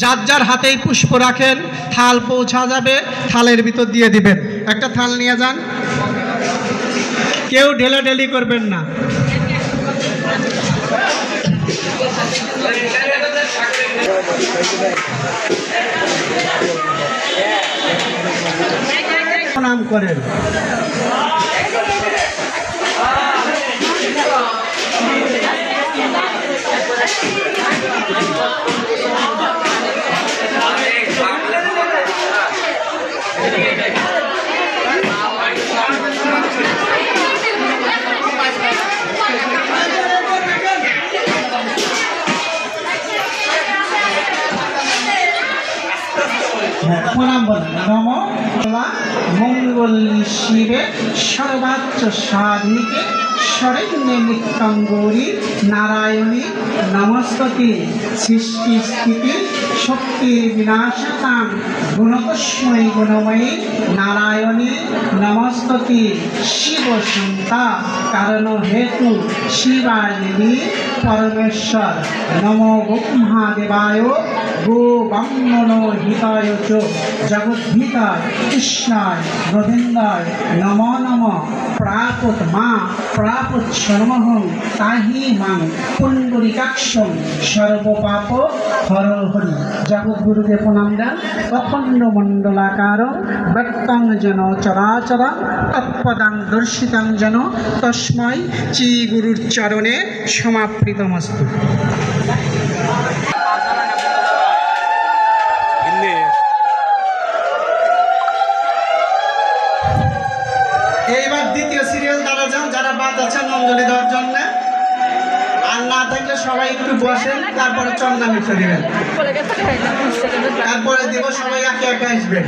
যার যার হাতেই পুষ্প রাখেন, থাল পৌঁছা যাবে, থালের ভিতর দিয়ে দিবেন। একটা থাল নিয়ে যান, কেউ ঢেলাঢেলি করবেন না। প্রণাম করেন। প্রণাম বলেন। নম মঙ্গল শিবে সর্বাচ্চ সাধিকে শরণ্যে নিত্যং গৌরী নারায়ণী নমস্তুতে। সৃষ্টি স্থিতি শক্তির বিনাশকাং গুণতস্মৈ গুণময়ী নারায়ণী নমস্তুতে। শিব সন্তা কারণ হেতু শিবায় দেবী পরমেশ্বর। নমো ব্রহ্মাদেবায় গো ব্রাহ্মণ হিতায় চ জগদ্ধিতায় কৃষ্ণায় গোবিন্দায় নমো নমঃ। প্রাপত মা প্রাপত শর্মহং তাহি মাং পুণ্ডরিকাক্ষং সর্বপাপ হর হরি। জগদ্গুরুকে প্রণাম দেন। অখণ্ড মণ্ডলাকার ব্যক্তং যেন চরাচর তৎপদাং দর্শিতাং যেন তস্মৈ শ্রী গুরুর চরণে সমাপ্রিতমস্তু। এইবার দ্বিতীয় সিরিয়াল দ্বারা যান, যারা বাদ আছেন অঞ্জলি দেওয়ার জন্য। আর না থাকলে সবাই একটু বসেন, তারপরে চন্দনা মিঠে দিবেন, তারপরে দিব। সবাই একে একে আসবেন।